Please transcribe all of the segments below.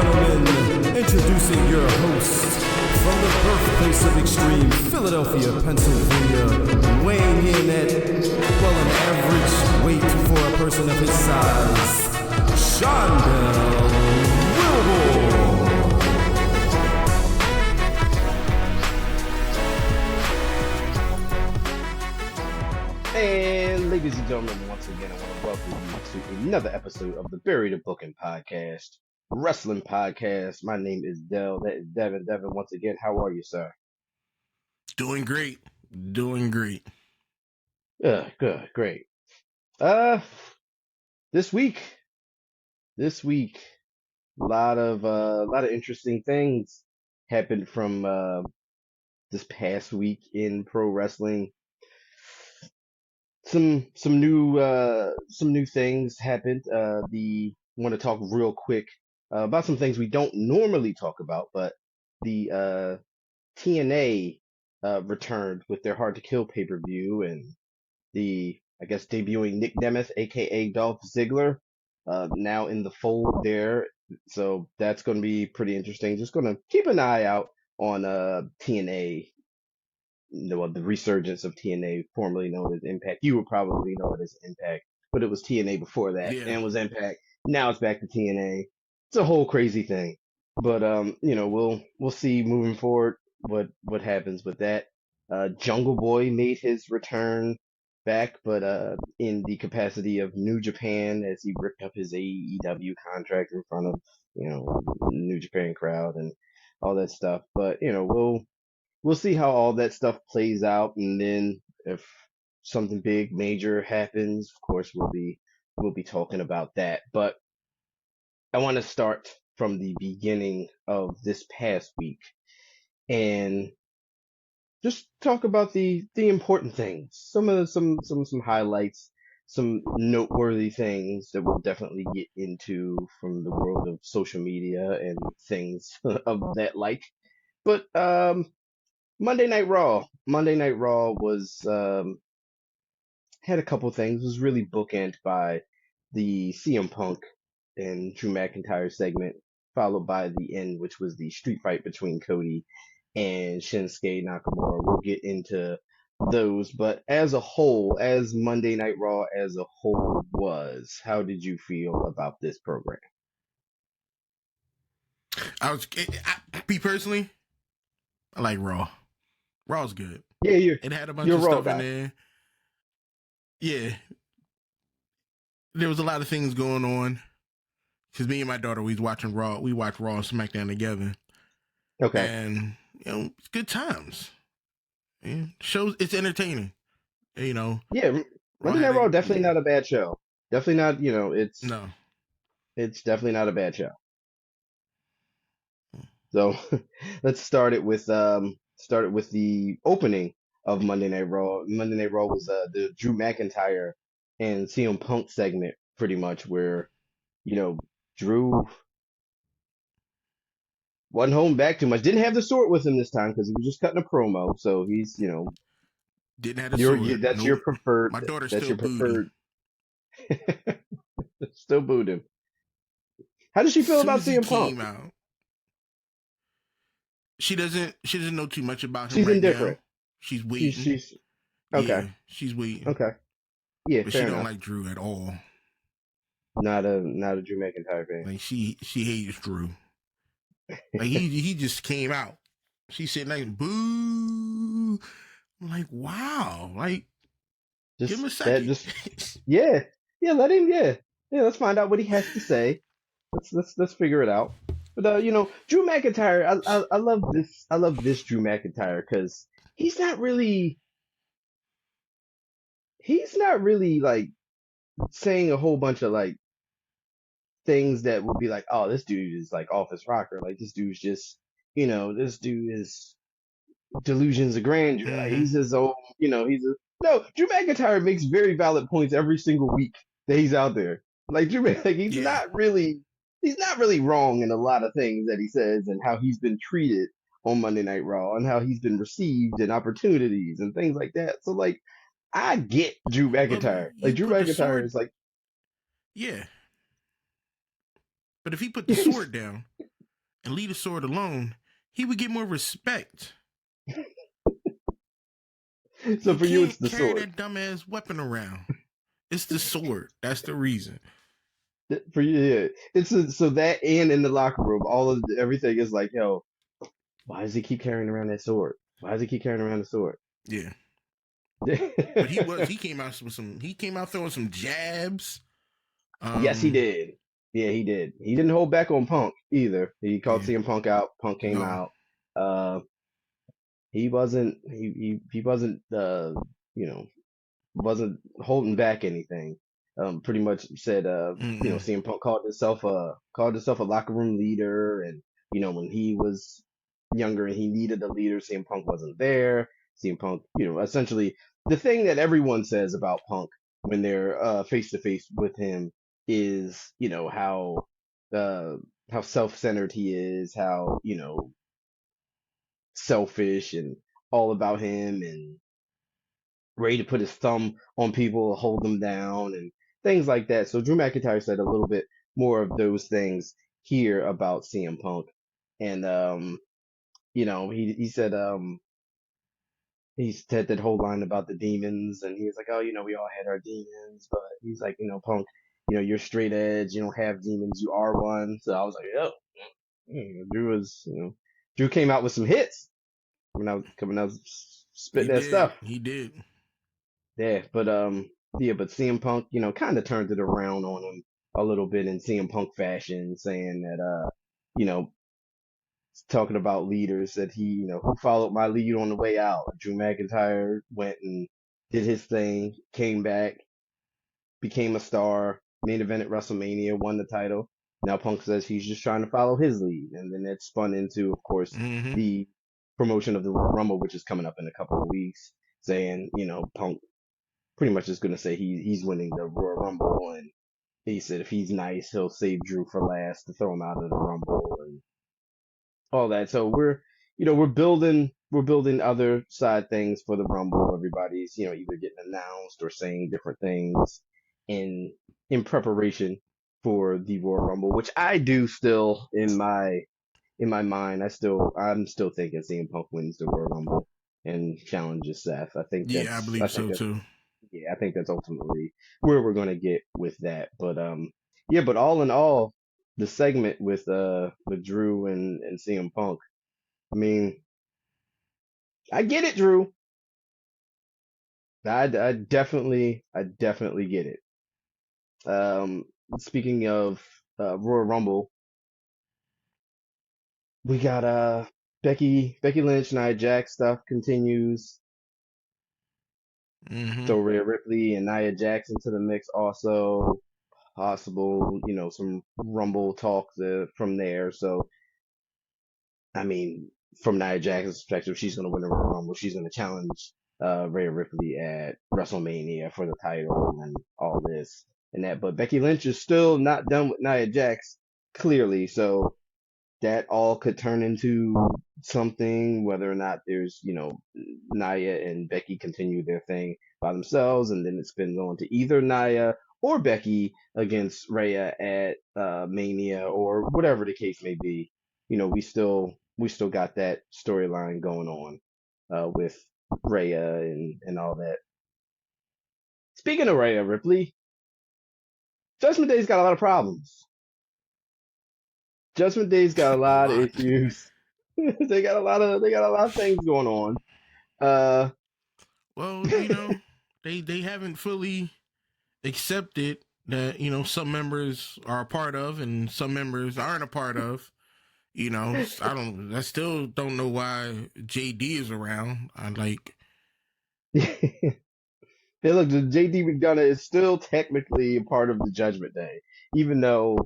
gentlemen, introducing your host from the birthplace of extreme, Philadelphia, Pennsylvania, weighing in at, well, an average weight for a person of his size, Jinder. And ladies and gentlemen, once again, I want to welcome you to another episode of the Buried in Booking Podcast, Wrestling Podcast. My name is Dell. That is Devin. Devin, once again, how are you, sir? Doing great. Doing great. Good, great. This week, a lot of interesting things happened from this past week in pro wrestling. Some new things happened. Want to talk real quick about some things we don't normally talk about, but the TNA returned with their Hard to Kill pay-per-view, and I guess debuting Nick Nemeth, aka Dolph Ziggler, now in the fold there. So that's going to be pretty interesting. Just going to keep an eye out on TNA. The resurgence of TNA, formerly known as Impact. You would probably know it as Impact, but it was TNA before that, and was Impact. Now it's back to TNA. It's a whole crazy thing, but we'll see moving forward what happens with that. Jungle Boy made his return back, but in the capacity of New Japan, as he ripped up his AEW contract in front of New Japan crowd and all that stuff. But we'll see how all that stuff plays out, and then if something big, major happens, of course, we'll be talking about that. But I want to start from the beginning of this past week and just talk about the important things, some highlights, some noteworthy things that we'll definitely get into from the world of social media and things of that like. But Monday Night Raw was had a couple things. It was really bookended by the CM Punk and Drew McIntyre segment, followed by the end, which was the street fight between Cody and Shinsuke Nakamura. We'll get into those, but as a whole, as Monday Night Raw as a whole was, how did you feel about this program? Me personally, I like Raw. Raw's good. Yeah, it had a bunch of stuff in there. Yeah, there was a lot of things going on. Because me and my daughter, we watch Raw and SmackDown together. Okay. And it's good times. Yeah. Shows, it's entertaining. Yeah, Monday Night Raw definitely not a bad show. Definitely not. It's definitely not a bad show. So let's start it with the opening of Monday Night Raw. Monday Night Raw was the Drew McIntyre and CM Punk segment, pretty much, where Drew wasn't holding back too much. Didn't have the sword with him this time because he was just cutting a promo. So he's didn't have the sword. That's your preferred. My daughter that's still your preferred. Still booed him. How does she feel about CM Punk? Out, she doesn't know too much about him. She's right indifferent. Now. She's waiting. She's okay. Yeah, she's waiting. Okay. Yeah, but fair she enough. don't like Drew at all. Not a Drew McIntyre fan. Like she hates Drew. Like he just came out. She's sitting like boo. I'm like, wow. Like give him a second. Yeah. Let him. Yeah. Let's find out what he has to say. Let's figure it out. But Drew McIntyre, I love this. I love this Drew McIntyre because he's not really like saying a whole bunch of like things that would be like, oh, this dude is like off his rocker. Like this dude's just, this dude is delusions of grandeur. Mm-hmm. Like, he's his own, no. Drew McIntyre makes very valid points every single week that he's out there. Like Drew, he's not really wrong in a lot of things that he says and how he's been treated on Monday Night Raw and how he's been received and opportunities and things like that. So like, I get Drew McIntyre. Like Drew McIntyre is like, yeah. But if he put the sword down, and leave the sword alone, he would get more respect. So You for you, it's can't the carry sword. that dumbass weapon around. It's the sword. That's the reason. For you, yeah. So that and in the locker room, all of everything is like, yo, why does he keep carrying around that sword? Why does he keep carrying around the sword? Yeah. But he came out with he came out throwing some jabs. Yes, he did. Yeah, he did. He didn't hold back on Punk either. He called Yeah. CM Punk out. Punk came No. out. Uh, he wasn't you know wasn't holding back anything. Pretty much said Mm-mm. CM Punk called himself a locker room leader, and when he was younger and he needed a leader, CM Punk wasn't there. CM Punk, essentially the thing that everyone says about Punk when they're face to face with him is uh how self-centered he is, how selfish and all about him and ready to put his thumb on people, hold them down, and things like that. So Drew McIntyre said a little bit more of those things here about CM Punk, and he said he said that whole line about the demons, and he was like, oh, we all had our demons, but he's like, Punk, you're straight edge, you don't have demons, you are one. So I was like, oh, Drew came out with some hits, coming out, He spitting that did. stuff. He did. But CM Punk, kind of turned it around on him a little bit in CM Punk fashion, saying that you know, talking about leaders that who followed my lead on the way out. Drew McIntyre went and did his thing, came back, became a star, main event at WrestleMania, won the title. Now Punk says he's just trying to follow his lead, and then that spun into, of course, Mm-hmm. the promotion of the Royal Rumble, which is coming up in a couple of weeks, saying Punk pretty much is going to say he's winning the Royal Rumble, and he said if he's nice, he'll save Drew for last to throw him out of the Rumble and all that. So we're building other side things for the Rumble. Everybody's either getting announced or saying different things in preparation for the Royal Rumble, which I do still in my mind. I'm still thinking CM Punk wins the Royal Rumble and challenges Seth. I think Yeah, I that's I believe think so that's too. yeah, I think that's ultimately where we're gonna get with that. But yeah, but all in all, the segment with Drew and CM Punk, I mean, I get it, Drew. I definitely get it. Um, Speaking of Royal Rumble, we got Becky Lynch, Nia Jax stuff continues. Mm-hmm. So Rhea Ripley and Nia Jax into the mix also. Possible, some Rumble talks from there. So I mean, from Nia Jax's perspective, she's going to win the Royal Rumble. She's going to challenge Rhea Ripley at WrestleMania for the title and all this and that. But Becky Lynch is still not done with Nia Jax, clearly. So that all could turn into something, whether or not there's, Nia and Becky continue their thing by themselves, and then it spins on to either Nia or Becky against Rhea at Mania or whatever the case may be. We still got that storyline going on with Rhea and all that. Speaking of Rhea Ripley, Judgment Day's got a lot of problems. Judgment Day's got a A lot of lot. issues. They got a lot of things going on. Uh, Well, they haven't fully accepted that some members are a part of and some members aren't a part of. I still don't know why JD is around. I like. hey, look, the JD McDonough is still technically a part of the Judgment Day, even though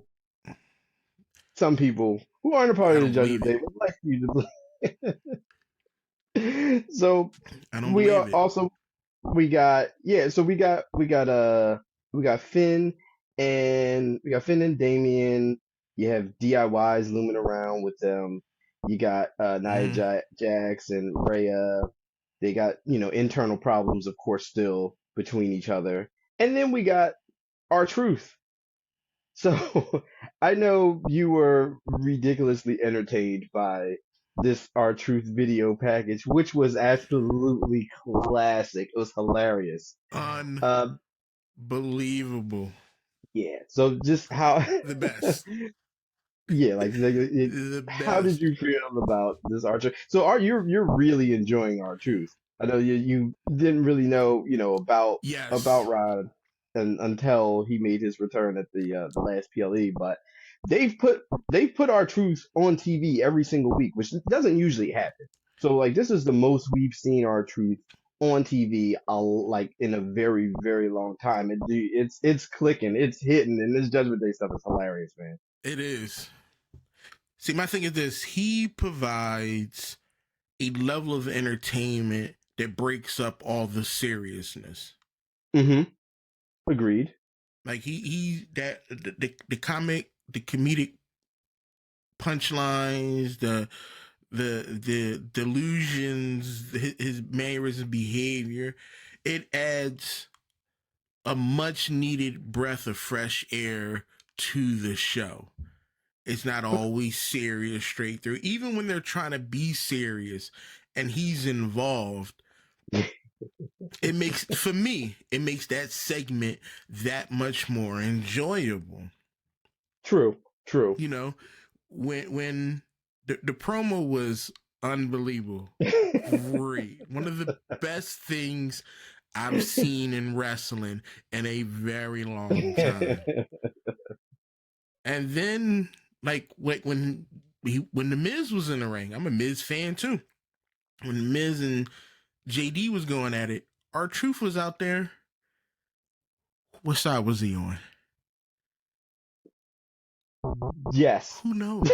some people who aren't a part I of the don't believe Judgment it. Day would like you to believe. So I don't we are believe it. also we got yeah, so we got Finn and Damien. You have DIYs looming around with them. You got Mm-hmm. Jax and Rhea. They got, internal problems, of course, still between each other. And then we got our truth. So I know you were ridiculously entertained by this R Truth video package, which was absolutely classic. It was hilarious. Um, Unbelievable. yeah. So just how, The best. yeah, The how did best. you feel about this R Truth? So are you're really enjoying R Truth? I know you didn't really know about Yes. Rod and until he made his return at the last PLE, but they've put our truth on TV every single week, which doesn't usually happen. So like this is the most we've seen our truth on TV like in a very very long time. It's clicking, it's hitting, and this Judgment Day stuff is hilarious, man. It is. See, my thing is this: he provides a level of entertainment that breaks up all the seriousness. Mm-hmm. Agreed. Like he that the comic, the comedic punchlines, the delusions, his mannerism, behavior, it adds a much needed breath of fresh air to the show. It's not always serious straight through. Even when they're trying to be serious and he's involved, it makes, for me, it makes that segment that much more enjoyable. True. True. You know, when the promo was unbelievable, great, one of the best things I've seen in wrestling in a very long time. And then, like when the Miz was in the ring, I'm a Miz fan too. When Miz and JD was going at it, our Truth was out there. What side was he on? Yes. Who knows?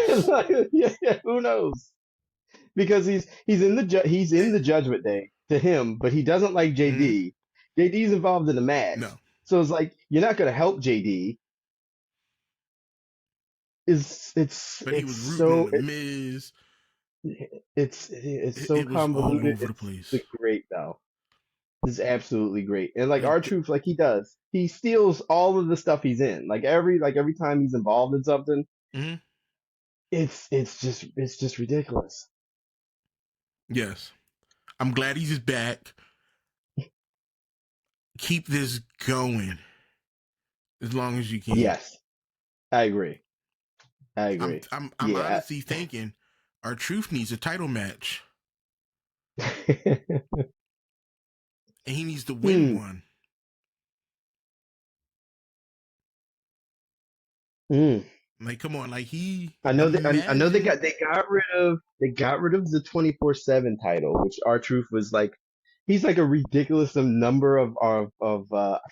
Yeah, who knows? Because he's in the Judgment Day to him, but he doesn't like Mm, JD. JD's involved in the match, no, so it's like you're not gonna help JD. but he It's was rooting on so the Miz. it's It, so it was all convoluted. over the place. It's great though. It's absolutely great. And like Like, our truth, like he does, he steals all of the stuff he's in. Like every time he's involved in something, mm, it's just ridiculous. yes, I'm glad he's back. Keep this going as long as you can. Yes, I agree. I I'm agree. I'm I'm Yeah. honestly thinking our Truth needs a title match, and he needs to win Hmm. one. Mm. Like, come on, like he I know imagine. they got rid of the 24/7 title, which R Truth was like he's like a ridiculous number of I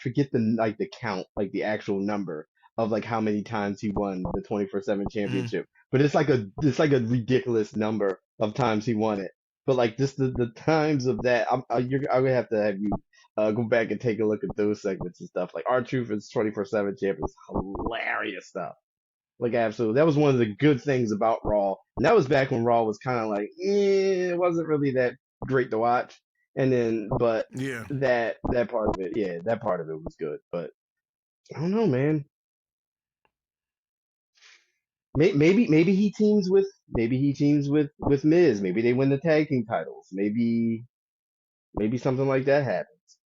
forget the count, like the actual number of like how many times he won the 24/7 Mm, championship. But it's like a ridiculous number of times he won it. But like just the times of that, I'm gonna have you go back and take a look at those segments and stuff. Like R Truth is 24/7 champion is hilarious stuff. Like absolutely, that was one of the good things about Raw, and that was back when Raw was kind of like, it wasn't really that great to watch. And then, but yeah, that part of it, yeah, that part of it was good. But I don't know, man. Maybe he teams with Miz. Maybe they win the tag team titles. Maybe something like that happens.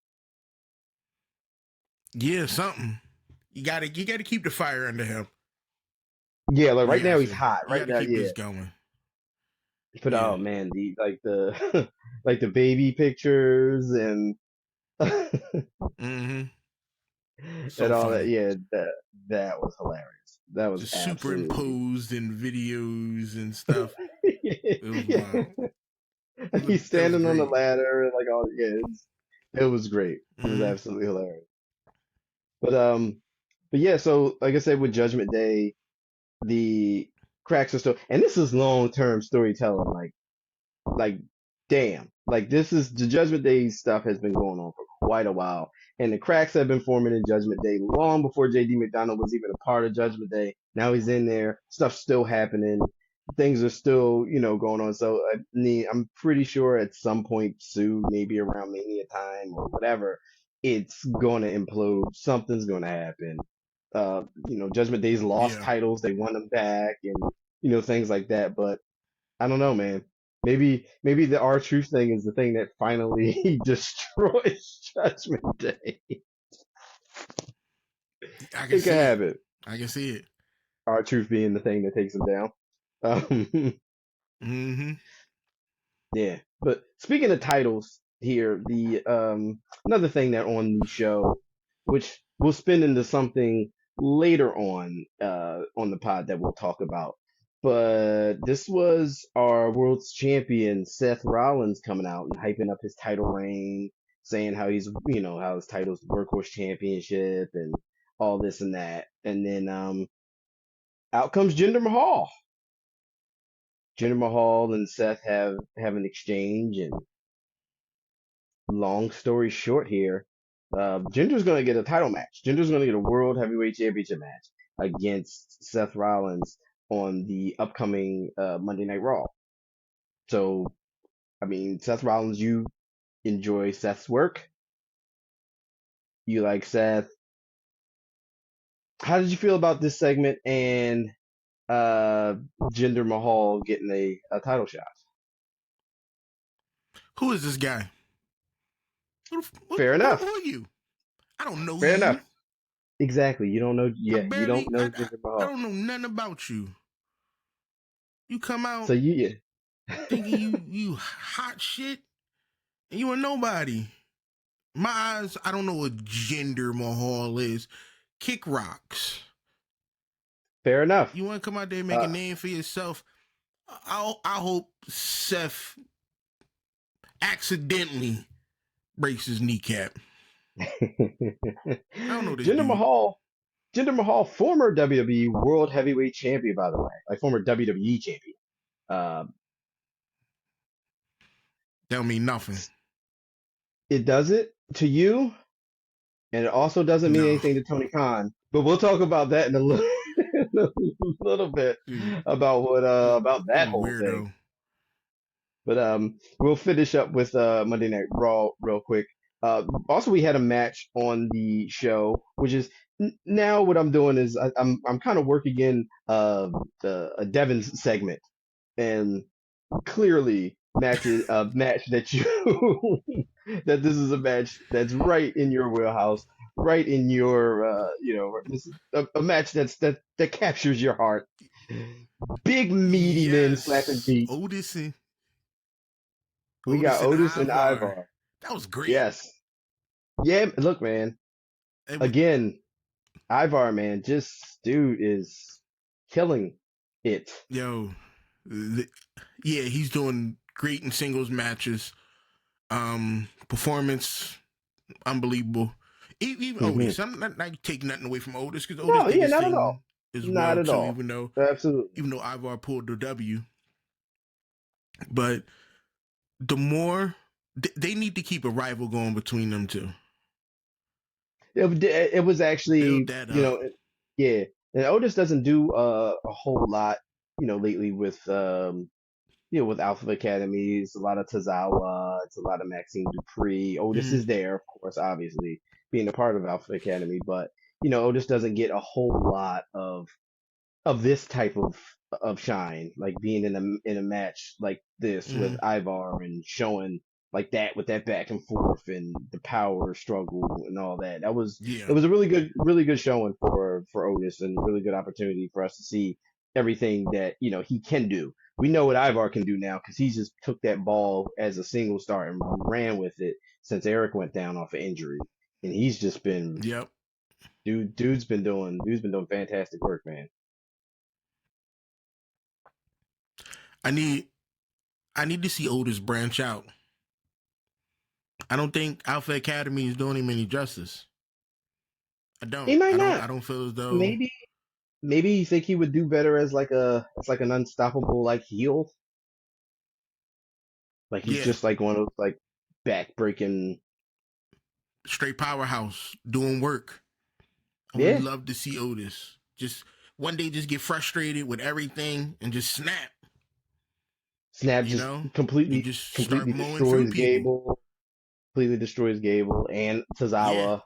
yeah, something. You gotta keep the fire under him. Yeah, like You right now got he's to. hot. You Right gotta now, keep yeah. this going. But Yeah. oh man, the like the baby pictures and Mm-hmm. and So all that. funny. Yeah, that was hilarious. That was Just absolutely. superimposed in videos and stuff. It was Yeah, wild. It was, he's it was standing on the great. ladder and like all. Yeah, it was great. It was Mm-hmm. absolutely hilarious. But but yeah. So like I said, with Judgment Day, the cracks are still, and this is long term storytelling. Like damn, like this is the Judgment Day stuff has been going on for quite a while, and the cracks have been forming in Judgment Day long before JD McDonald was even a part of Judgment Day. Now he's in there, stuff's still happening, things are still going on. So I'm pretty sure at some point soon, maybe around Mania time or whatever, it's gonna implode. Something's gonna happen. Judgment Day's lost Yeah. titles, they won them back, and things like that. But I don't know, man. Maybe the R-Truth thing is the thing that finally destroys Judgment Day. I can It could see it. happen. I can see it. R-Truth being the thing that takes him down. Um, Mm-hmm. yeah. But speaking of titles here, the another thing that on the show, which we'll spin into something later on the pod that we'll talk about. But this was our world's champion Seth Rollins coming out and hyping up his title reign, saying how how his title's the Workhorse Championship and all this and that. And then out comes Jinder Mahal. Jinder Mahal and Seth have an exchange, and long story short here, Jinder's going to get a title match. Jinder's going to get a World Heavyweight Championship match against Seth Rollins on the upcoming Monday Night Raw. So, I mean, Seth Rollins, you enjoy Seth's work. You like Seth. How did you feel about this segment and Jinder Mahal getting a title shot? Who is this guy? Fair enough. Who are you? I don't know Fair you. enough. Exactly. You don't know. Yeah, you don't know I Jinder Mahal. don't know nothing about you. You come out So yeah. thinking you hot shit, and you a nobody. My eyes, I don't know what Jinder Mahal is. Kick rocks. Fair enough. You want to come out there and make a name for yourself? I hope Seth accidentally breaks his kneecap. I don't know this Jinder dude. Mahal, former WWE World Heavyweight Champion, by the way, like former WWE Champion. That don't mean nothing. It does it to you, and it also doesn't mean anything to Tony Khan. But we'll talk about that in a little bit about what about that whole weirdo thing. But we'll finish up with Monday Night Raw real quick. Also, we had a match on the show, which is now what I'm doing is I'm kind of working in a Devin's segment, and clearly match that you that this is a match that's right in your wheelhouse, right in your this is a match that captures your heart. Big meaty men slapping feet. We got Otis and Ivar. That was great. Yes. Yeah, look, man. Again, Ivar, man, dude is killing it. Yo, yeah, he's doing great in singles matches. Performance, unbelievable. Even Otis, I'm not taking nothing away from Otis because Otis did his thing as well too. Even though Ivar pulled the W, but the more they need to keep a rival going between them two. It was actually, yeah. And Otis doesn't do a whole lot, lately with with Alpha Academy. It's a lot of Tozawa, it's a lot of Maxine Dupree. Otis is there, of course, obviously being a part of Alpha Academy, but Otis doesn't get a whole lot of this type of shine, like being in a match like this with Ivar and showing like that with that back and forth and the power struggle and all that. It was a really good showing for Otis, and really good opportunity for us to see everything that he can do. We know what Ivar can do now because he just took that ball as a single start and ran with it since Eric went down off of injury, and he's just been dude's been doing fantastic work, man. I need to see Otis branch out. I don't think Alpha Academy is doing him any justice. I don't. He might not. I don't feel as though maybe you think he would do better as like an unstoppable like heel. Like he's just like one of those like back breaking straight powerhouse doing work. I would love to see Otis just one day just get frustrated with everything and just snap. Completely destroys Gable. Completely destroys Gable and Tozawa.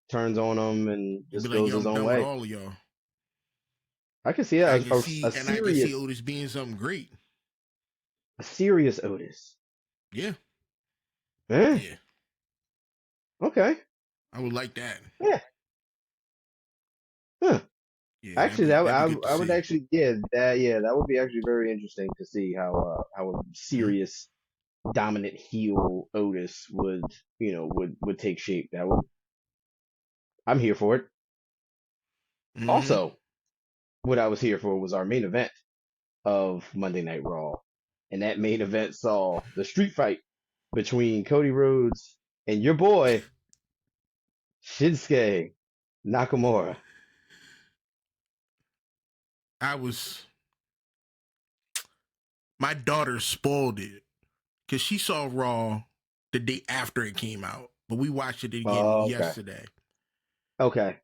turns on him and He'd be just like, goes "Yo, his I'm own done with way. all of y'all." I can see a, a I can see serious Otis being something great. Otis. Yeah, Eh, yeah, okay. I would like that. Yeah. Huh. Yeah, Actually, that'd be good to I would see. actually that would be actually very interesting to see how a Mm-hmm. serious dominant heel Otis would would take shape. That would I'm here for it. Mm-hmm. Also, what I was here for was our main event of Monday Night Raw, and that main event saw the street fight between Cody Rhodes and your boy Shinsuke Nakamura. I was My daughter spoiled it because she saw Raw the day after it came out, but we watched it again Oh, okay, yesterday. okay.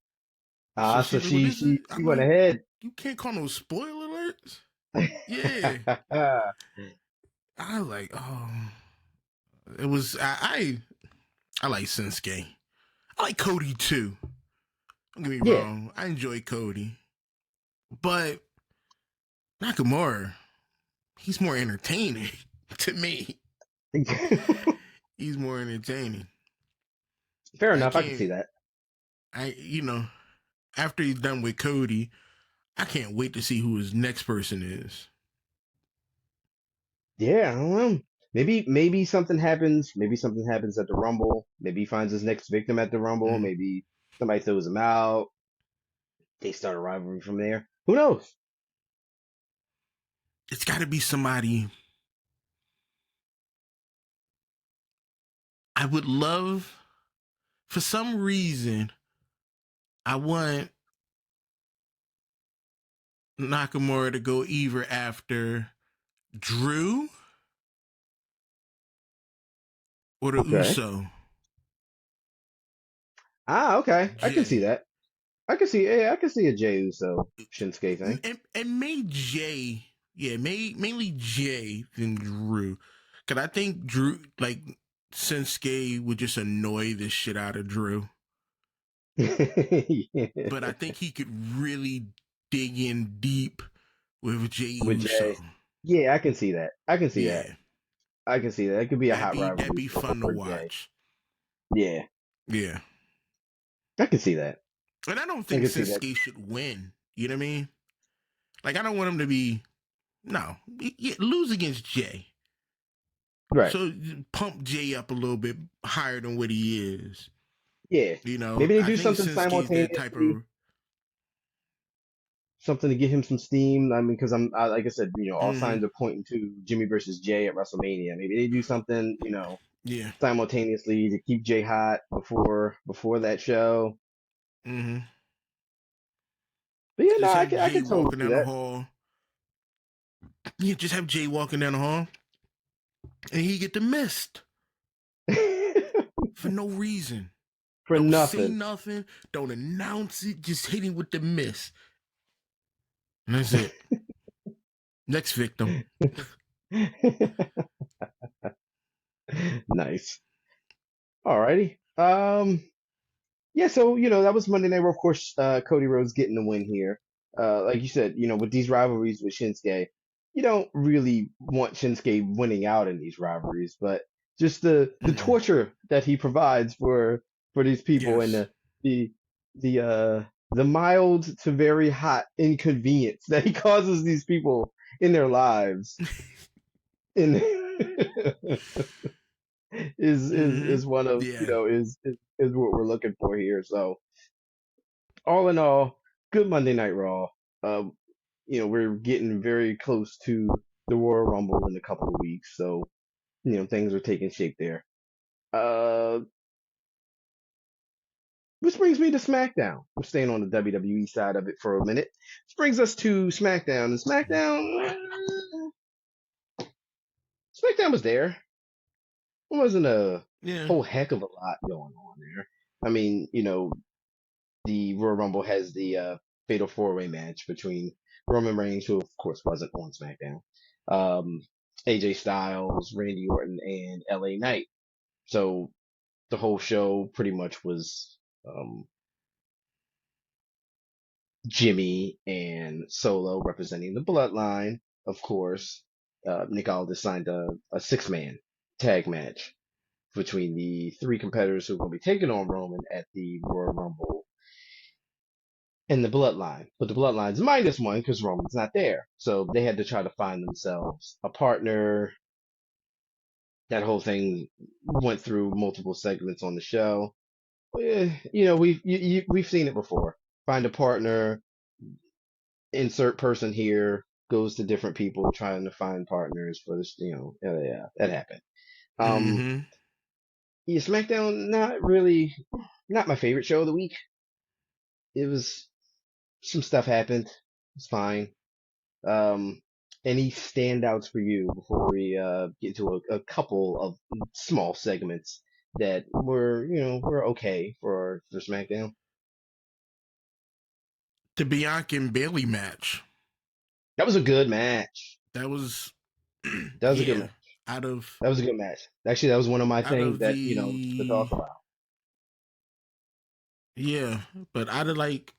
So So she's like, "What is it?" she I'm went like, ahead. "You can't call no spoiler alerts." Yeah, I was like, "Oh, it was." I like Shinsuke. I like Cody too. Don't get me Yeah. wrong. I enjoy Cody, but Nakamura, he's more entertaining to me. He's more entertaining. Fair I enough. I can can't. see that. After he's done with Cody, I can't wait to see who his next person is. Yeah, I don't know. Maybe something happens. Maybe something happens at the Rumble. Maybe he finds his next victim at the Rumble. Mm. Maybe somebody throws him out. They start a rivalry from there. Who knows? It's got to be somebody. I would love, for some reason, I want Nakamura to go either after Drew or the Okay. Uso. Okay. I can see Jay. that. I can see a Jey Uso Shinsuke thing. And made Jay, yeah, mainly Jay than Drew. Because I think Drew, like, Shinsuke would just annoy the shit out of Drew. Yeah. But I think he could really dig in deep with Jey With Uso. Jay. Yeah, I can see that. I can see that. Yeah, I can see that. It could be a hot that'd rivalry be fun to for Jay. watch. Yeah, Yeah, I can see that. and I don't I think can see that. Shinsuke should win. You know what I mean? Like, I don't want him to be lose against Jay. Right. So pump Jay up a little bit higher than what he is. Yeah. Maybe they I do think something Shinsuke's that type simultaneously, of. something to get him some steam. I mean, because like I said, all Mm-hmm. signs are pointing to Jimmy versus Jay at WrestleMania. Maybe they do something, Yeah. simultaneously to keep Jay hot before that show. Mm-hmm. But yeah, no, Just have I Jay can totally walking see down the that. hall. Yeah, just have Jay walking down the hall, and he get the mist for no reason. For Don't say nothing. nothing. Don't announce it. Just hit him with the miss. And that's it. Next victim. Nice. Alrighty. Yeah, so that was Monday Night Raw. Of course, Cody Rhodes getting the win here. Like you said, with these rivalries with Shinsuke, you don't really want Shinsuke winning out in these rivalries, but just the Mm-mm. torture that he provides for these people and Yes. the the uh the mild to very hot inconvenience that he causes these people in their lives in Mm-hmm. is one of Yeah. is what we're looking for here. So all in all, good Monday Night Raw. Um, we're getting very close to the Royal Rumble in a couple of weeks, so things are taking shape there. Uh, which brings me to SmackDown. We're staying on the WWE side of it for a minute. This brings us to SmackDown, and SmackDown was there. It wasn't a Yeah. whole heck of a lot going on there. I mean, the Royal Rumble has the Fatal Four Way match between Roman Reigns, who of course wasn't on SmackDown, um, AJ Styles, Randy Orton, and LA Knight. So the whole show pretty much was Um, Jimmy and Solo representing the Bloodline, of course. Nick Aldis signed a six-man tag match between the three competitors who will be taking on Roman at the Royal Rumble and the Bloodline. But the Bloodline's minus one because Roman's not there. So they had to try to find themselves a partner. That whole thing went through multiple segments on the show. We've seen it before. Find a partner, insert person here, goes to different people trying to find partners for this. Yeah, that happened. Um, Mm-hmm. yeah, SmackDown, not really, not my favorite show of the week. It was some stuff happened. It's fine. Um, any standouts for you before we get to a couple of small segments that were okay for SmackDown? The Bianca and Bailey match. That was a good match. That was, That was a good yeah. match. Out of That was a good match. Actually, that was one of my out things of that to the talk about. yeah, but out of like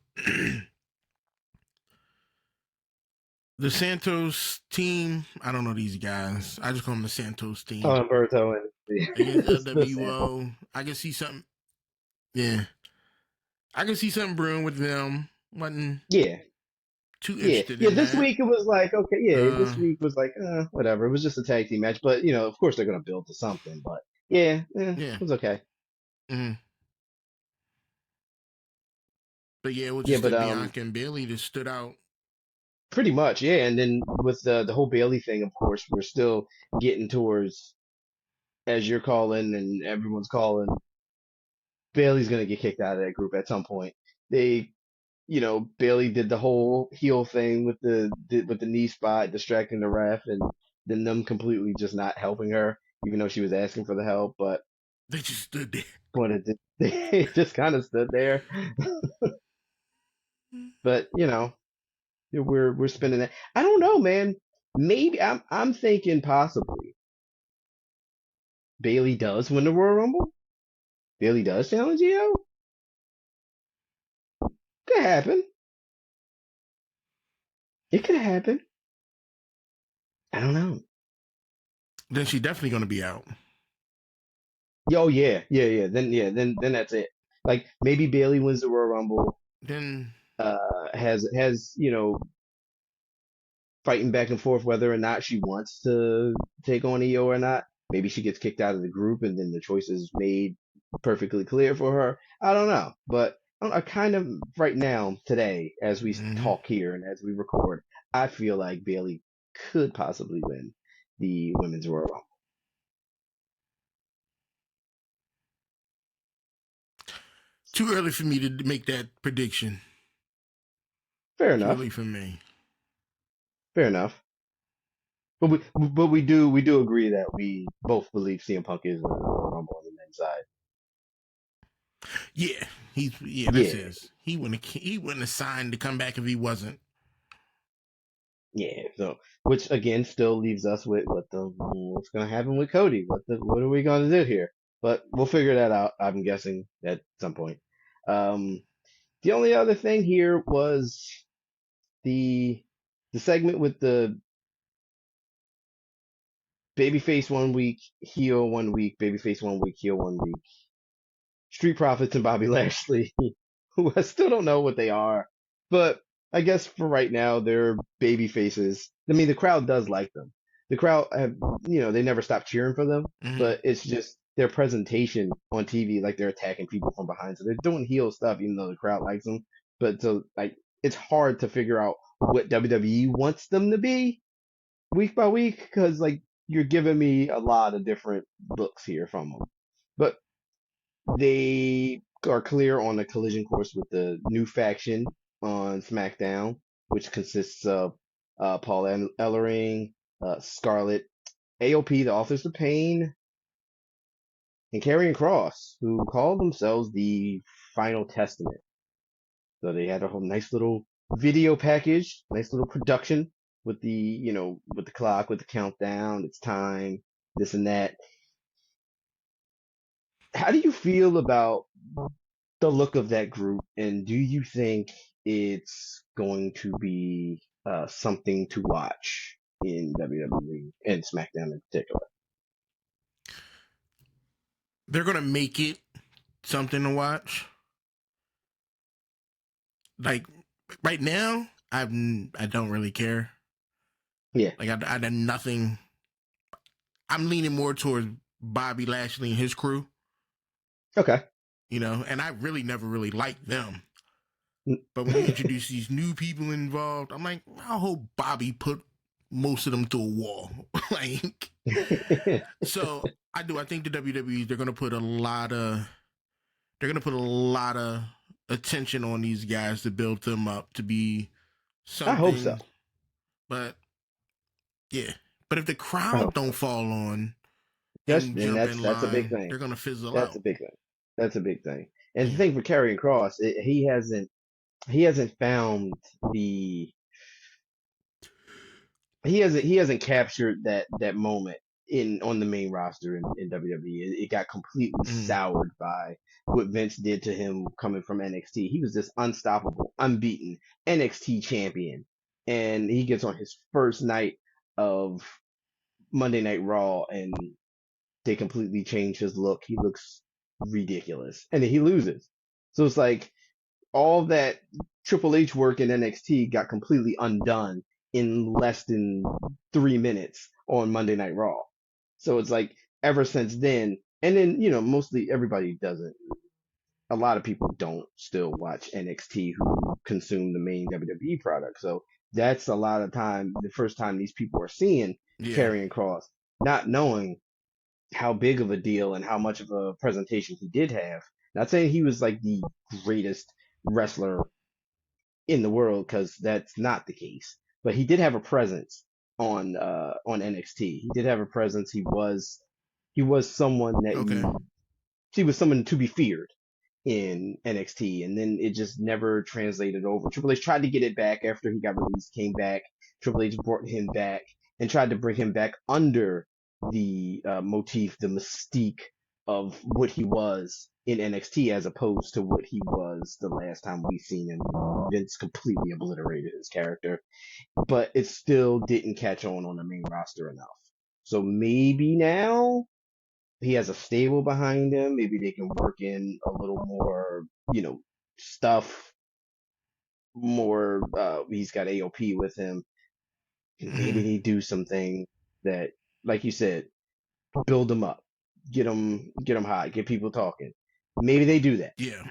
the Santos team, I don't know these guys. I just call them the Santos Oh, team. Umberto and Against the Santos. LWO, I can see something. Yeah, I can see something brewing with them. Wasn't Yeah, too yeah, interested yeah. in This that. week it was like okay, yeah. This Uh, week was like whatever. It was just a tag team match, but of course they're gonna build to something. But it yeah. was okay. Mm. But yeah, it was Yeah, just but that Bianca and Bailey that stood out. pretty much, yeah. And then with the whole Bailey thing, of course, we're still getting towards as you're calling and everyone's calling. Bailey's gonna get kicked out of that group at some point. They Bailey did the whole heel thing with the knee spot, distracting the ref, and then them completely just not helping her, even though she was asking for the help. But They just stood there. they just kind of stood there. But we're spinning that. I don't know, man. Maybe I'm thinking possibly Bailey does win the Royal Rumble. Bailey does challenge Io. Could happen. It could happen. I don't know. Then she's definitely gonna be out. Yo, yeah. Then that's it. Like maybe Bailey wins the Royal Rumble. Then Has fighting back and forth whether or not she wants to take on Io or not. Maybe she gets kicked out of the group and then the choice is made perfectly clear for her. I don't know, but I kind of right now today as we mhm. talk here and as we record, I feel like Bailey could possibly win the Women's Royal Rumble. Too early for me to make that prediction. Fair Too enough. early for me. Fair enough. But we do agree that we both believe CM Punk is the Royal Rumble on the men's side. Yeah, that's Yeah, his. He wouldn't have signed to come back if he wasn't. yeah. So, which again still leaves us with what's gonna happen with Cody? What are we gonna do here? But we'll figure that out. I'm guessing at some point. Um, the only other thing here was the the segment with the babyface 1 week, heel 1 week, babyface 1 week, heel 1 week. Street Profits and Bobby Lashley, who I still don't know what they are, but I guess for right now they're baby faces. I mean, the crowd does like them. The crowd have, they never stop cheering for them, Hmm. but it's just their presentation on TV, like they're attacking people from behind. So they're doing heel stuff, even though the crowd likes them. But so like, it's hard to figure out what WWE wants them to be week by week because like you're giving me a lot of different looks here from them. But they are clear on a collision course with the new faction on SmackDown, which consists of Paul Ellering, Scarlett, AOP, the Authors of Pain, and Karrion Cross, who call themselves the Final Testament. So they had a whole nice little video package, nice little production with with the clock, with the countdown, it's time, this and that. How do you feel about the look of that group, and do you think it's going to be something to watch in WWE and SmackDown in particular? They're gonna make it something to watch. Like right now, I don't really care. Yeah. Like I done nothing. I'm leaning more towards Bobby Lashley and his crew. Okay. And I really never really liked them. But when you introduce these new people involved, I'm like, I hope Bobby put most of them through a wall. Like, so I do. I think the WWE they're gonna put a lot of attention on these guys to build them up to be I hope so. something. But yeah, but if the I crowd hope so. don't fall on and And jump in that's a big line, thing. they're gonna fizzle That's out. a big thing. That's a big thing. And the Yeah. thing for Karrion Cross, he hasn't found the he hasn't captured that moment in on the main roster in WWE. It got completely Mm. soured by what Vince did to him coming from NXT. He was this unstoppable, unbeaten NXT champion, and he gets on his first night of Monday Night Raw, and they completely change his look. He looks ridiculous, and then he loses. So it's like all that Triple H work in NXT got completely undone in less than 3 minutes on Monday Night Raw. So it's like ever since then, and then mostly everybody doesn't. A lot of people don't still watch NXT who consume the main WWE product. So that's a lot of time. The first time these people are seeing Yeah. Karrion Cross, not knowing how big of a deal and how much of a presentation he did have. Not saying he was like the greatest wrestler in the world, because that's not the case. But he did have a presence on NXT. He did have a presence. He was someone that Okay. he was someone to be feared in NXT, and then it just never translated over. Triple H tried to get it back after he got released, came back. Triple H brought him back and tried to bring him back under the motif, the mystique of what he was in NXT as opposed to what he was the last time we seen him. Vince completely obliterated his character, but it still didn't catch on the main roster enough. So maybe now he has a stable behind him. Maybe they can work in a little more, stuff. More, he's got AOP with him. Maybe Mm-hmm. they do something that, like you said, build them up, get them hot, get people talking. Maybe they do that. Yeah.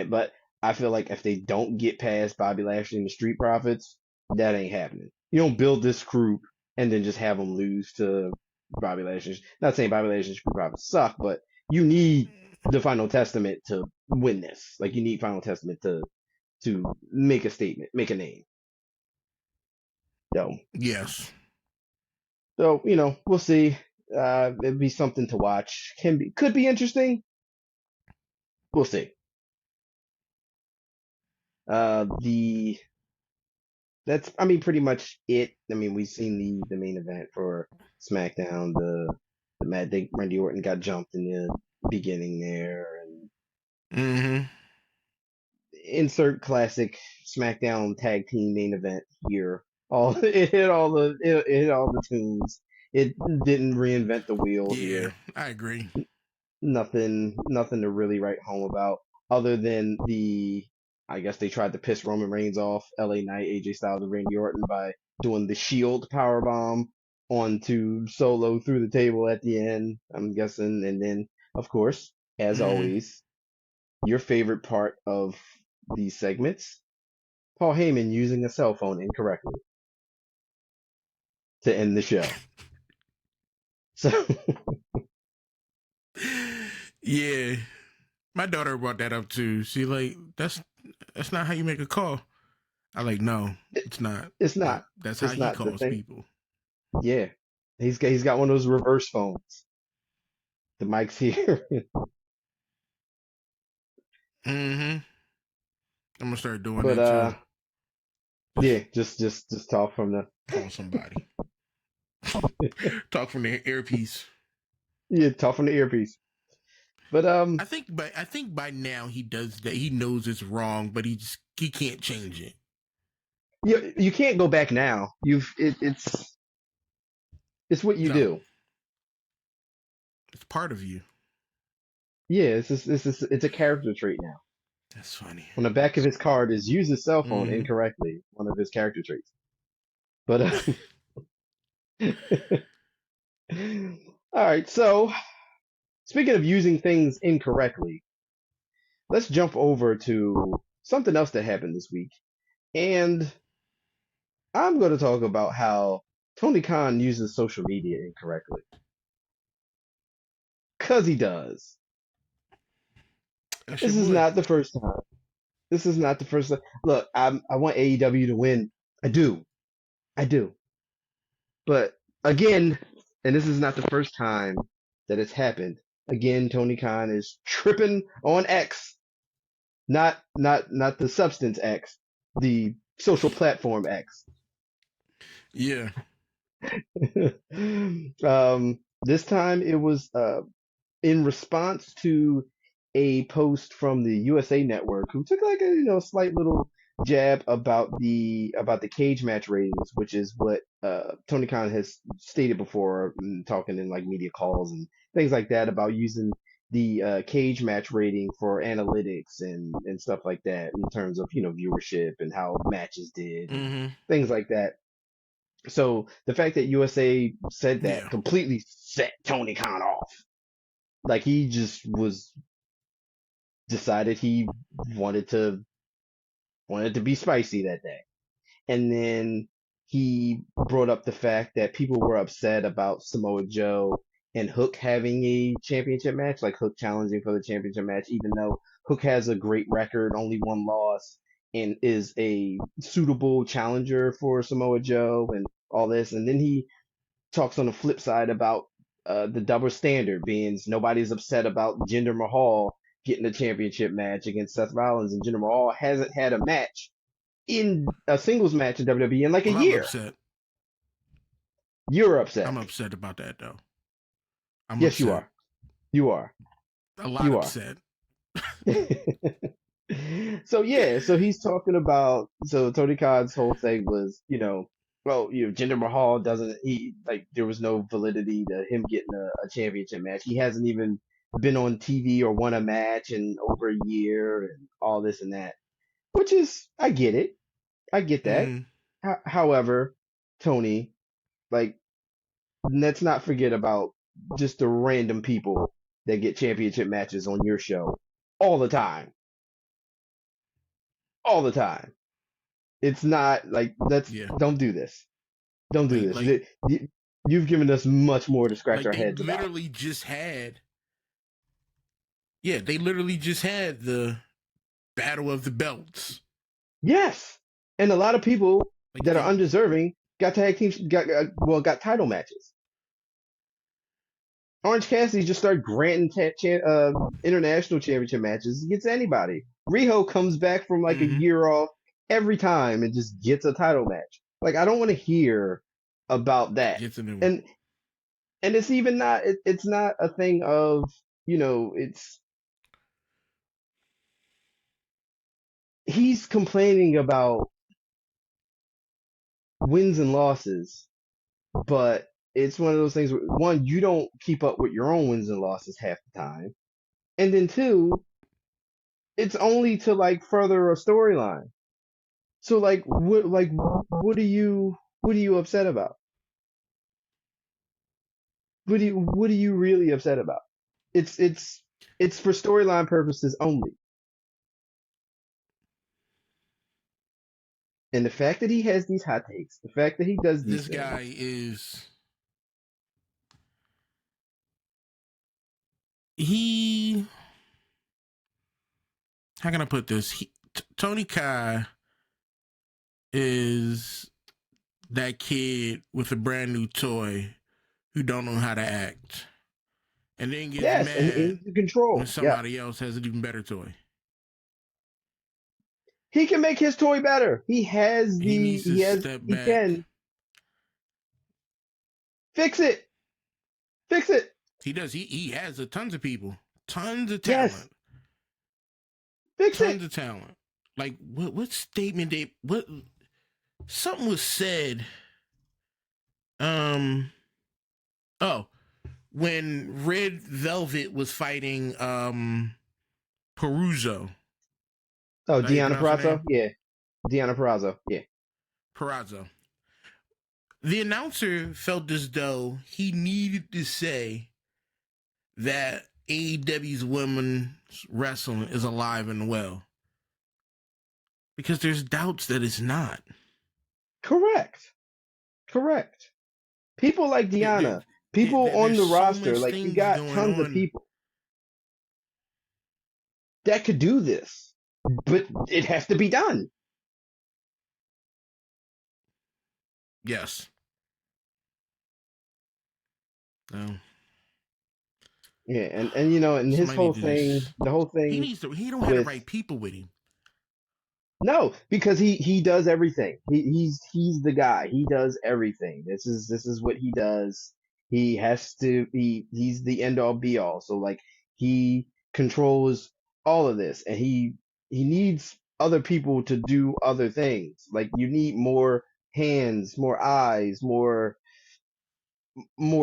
But I feel like if they don't get past Bobby Lashley and the Street Profits, that ain't happening. You don't build this group and then just have them lose to Bobby Lashley. Not saying Bobby Lashley and Street Profits suck, but you need the Final Testament to win this. Like you need Final Testament to make a statement, make a name. So Yes. we'll see. It'd be something to watch. Could be interesting. We'll see. The That's, I mean, pretty much it. I mean, we've seen the main event for SmackDown. The Mad Day Randy Orton got jumped in the beginning there, and Mm-hmm. insert classic SmackDown tag team main event here. All it hit all the tunes. It didn't reinvent the wheel Yeah, here. I agree. Nothing to really write home about, other than I guess they tried to piss Roman Reigns off, LA Knight, AJ Styles, and Randy Orton by doing the Shield powerbomb onto Solo through the table at the end, I'm guessing. And then, of course, as Mm-hmm. always, your favorite part of these segments, Paul Heyman using a cell phone incorrectly to end the show. So, Yeah, my daughter brought that up too. She like that's not how you make a call. I like no, it's not. it's But not. that's how It's he not the calls thing. people. Yeah. He's got one of those reverse phones. The mic's here. Mm-hmm. I'm gonna start doing But that too. Just yeah, just talk from the call somebody. Talk from their earpiece. yeah, talk from the earpiece. But I think by now he does that. He knows it's wrong, but he can't change it. you can't go back now. It's what you No, do. it's part of you. Yeah, it's a character trait now. That's funny. On the back of his card is use his cell phone Mhm. incorrectly. One of his character traits. But all right. So speaking of using things incorrectly, let's jump over to something else that happened this week, and I'm going to talk about how Tony Khan uses social media incorrectly. Cause he does. That's This your is boy. not the first time. This is not the first time. Look, I want AEW to win. I do. I do. But again, and this is not the first time that it's happened. Again, Tony Khan is tripping on X, not the substance X, the social platform X. Yeah. This time it was in response to a post from the USA Network, who took like a slight little jab about the cage match ratings, which is what Tony Khan has stated before, talking in like media calls and things like that about using the cage match rating for analytics and stuff like that in terms of viewership and how matches did and Mm-hmm. things like that. So the fact that USA said that Yeah. completely set Tony Khan off. Like he just was decided he wanted to wanted to be spicy that day. And then he brought up the fact that people were upset about Samoa Joe and Hook having a championship match, like Hook challenging for the championship match, even though Hook has a great record, only one loss, and is a suitable challenger for Samoa Joe and all this. And then he talks on the flip side about the double standard being nobody's upset about Jinder Mahal getting a championship match against Seth Rollins, and Jinder Mahal hasn't had a match in a singles match in WWE in like a Well, I'm year. upset. You're upset. I'm upset about that though. I'm Yes, upset. you are. You are. A lot You are. upset. So yeah, so he's talking about Tony Khan's whole thing was, well, Jinder Mahal doesn't he like there was no validity to him getting a championship match. He hasn't even been on TV or won a match in over a year and all this and that. Which is I get it. I get that. Mm. However, Tony, like let's not forget about just the random people that get championship matches on your show all the time. All the time. It's not like Yeah. don't do this. Don't do this. You've given us much more to scratch our they heads about. literally just had. Yeah, they literally just had the Battle of the Belts. Yes, and a lot of people that are they, undeserving got tag teams got title matches. Orange Cassidy just started granting international championship matches against anybody. Riho comes back from like a year off every time and just gets a title match. Like I don't want to hear about that. And it's even not it's not a thing of, it's he's complaining about wins and losses, but it's one of those things where, one, you don't keep up with your own wins and losses half the time. And then two, it's only to like further a storyline. So what are you upset about? What are you really upset about? It's for storyline purposes only. And the fact that he has these hot takes, the fact that he does these this guy is how can I put this? Tony Khan is that kid with a brand new toy who don't know how to act, and then gets mad and in control when somebody else has an even better toy. He can make his toy better. He needs to step back. He can fix it. Fix it. He does. He has tons of people Tons of Yes, talent. fix it. Tons of talent. Like what statement they what something was said. Um oh, when Red Velvet was fighting Peruzo. Oh, How you Deanna pronounce her name? Purrazzo? Yeah. Deanna Purrazzo. Yeah. Perazzo. The announcer felt as though he needed to say that AEW's women's wrestling is alive and well. Because there's doubts that it's not. Correct. Correct. People like There, there, Deanna, people on there's the so roster, much like you things got going tons of on. people that could do this, but it has to be done. Yes. No. Yeah, and you know, and his Somebody whole need to thing, just. the whole He thing needs to. He don't have the with right people with him. no, because he does everything. He's the guy. He does everything. This is what he does. He has to be. He's the end all be all. So like he controls all of this, and he needs other people to do other things. Like you need more hands, more eyes, more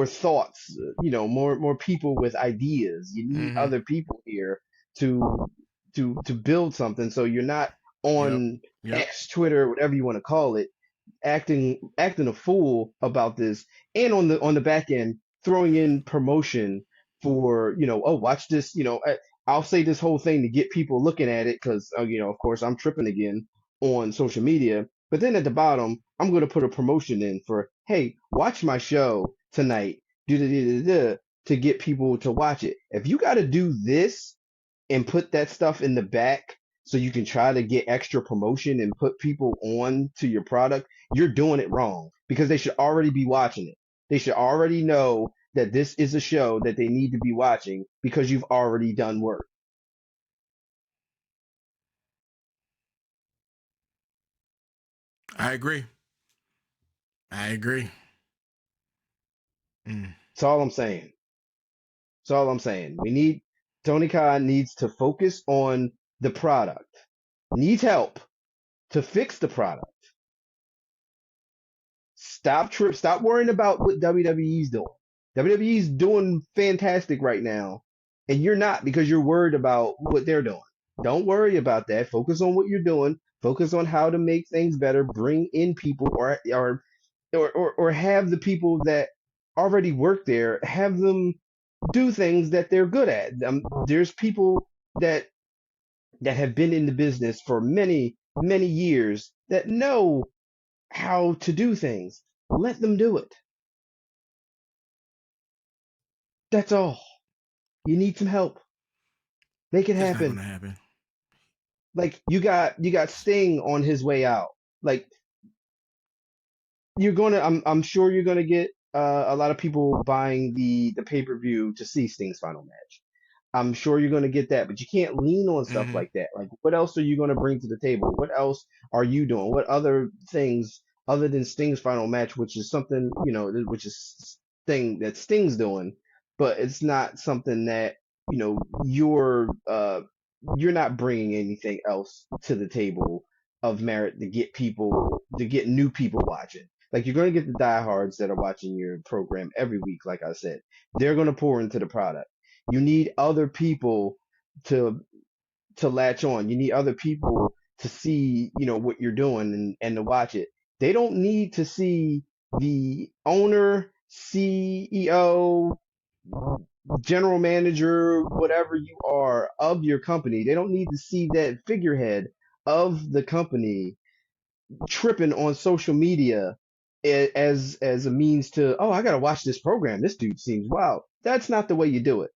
thoughts, you know, more people with ideas. You need Mm-hmm. other people here to to build something. So you're not Yep. on Yep. X, Twitter, whatever you want to call it, acting a fool about this, and on the back end throwing in promotion for, you know, oh, watch this, you know, I'll say this whole thing to get people looking at it because you know, of course I'm tripping again on social media, but then at the bottom I'm going to put a promotion in for, hey, watch my show tonight, to get people to watch it. If you got to do this and put that stuff in the back so you can try to get extra promotion and put people on to your product, you're doing it wrong because they should already be watching it. They should already know that this is a show that they need to be watching because you've already done work. I agree. I agree. Mm. That's all I'm saying. That's all I'm saying. We need Tony Khan needs to focus on the product. Needs help to fix the product. Stop worrying about what WWE's doing. WWE's doing fantastic right now, and you're not because you're worried about what they're doing. Don't worry about that. Focus on what you're doing. Focus on how to make things better. Bring in people, or have the people that already work there. Have them do things that they're good at. There's people that have been in the business for many years that know how to do things. Let them do it. That's all. You need some help. Make it It's not happen. gonna happen. Like you got Sting on his way out. Like I'm sure you're gonna get a lot of people buying the pay-per-view to see Sting's final match. I'm sure you're going to get that, but you can't lean on stuff Mm-hmm. like that. Like, what else are you going to bring to the table? What else are you doing? What other things other than Sting's final match, which is something, you know, which is thing that Sting's doing, but it's not something that, you know, you're not bringing anything else to the table of merit to get new people watching. Like, you're going to get the diehards that are watching your program every week, like I said. They're going to pour into the product. You need other people to latch on. You need other people to see, you know, what you're doing and to watch it. They don't need to see the owner, CEO, general manager, whatever you are of your company. They don't need to see that figurehead of the company tripping on social media as a means to, oh, I gotta watch this program. This dude seems wild. That's not the way you do it.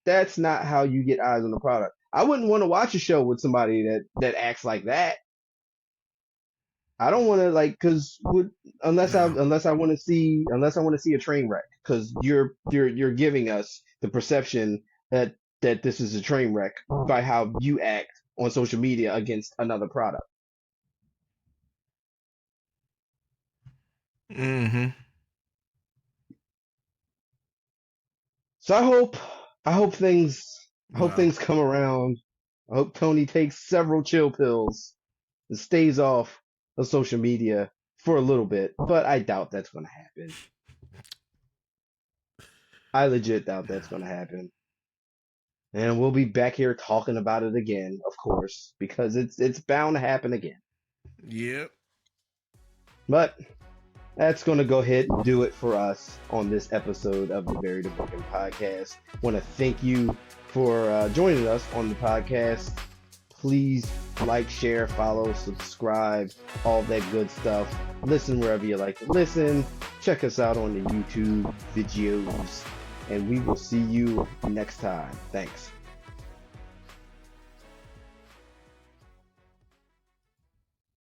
That's not how you get eyes on the product. I wouldn't want to watch a show with somebody that acts like that. I don't want to like because No. unless I want to see a train wreck because you're giving us the perception that this is a train wreck by how you act on social media against another product. Mm-hmm. So I hope things I hope Wow. things come around. I hope Tony takes several chill pills and stays off of social media for a little bit, but I doubt that's going to happen. I legit doubt that's going to happen. And we'll be back here talking about it again, of course, because it's bound to happen again. Yep. But that's going to go ahead and do it for us on this episode of the Buried and Broken podcast. Want to thank you for joining us on the podcast. Please like, share, follow, subscribe, all that good stuff. Listen wherever you like to listen. Check us out on the YouTube videos. And we will see you next time. Thanks.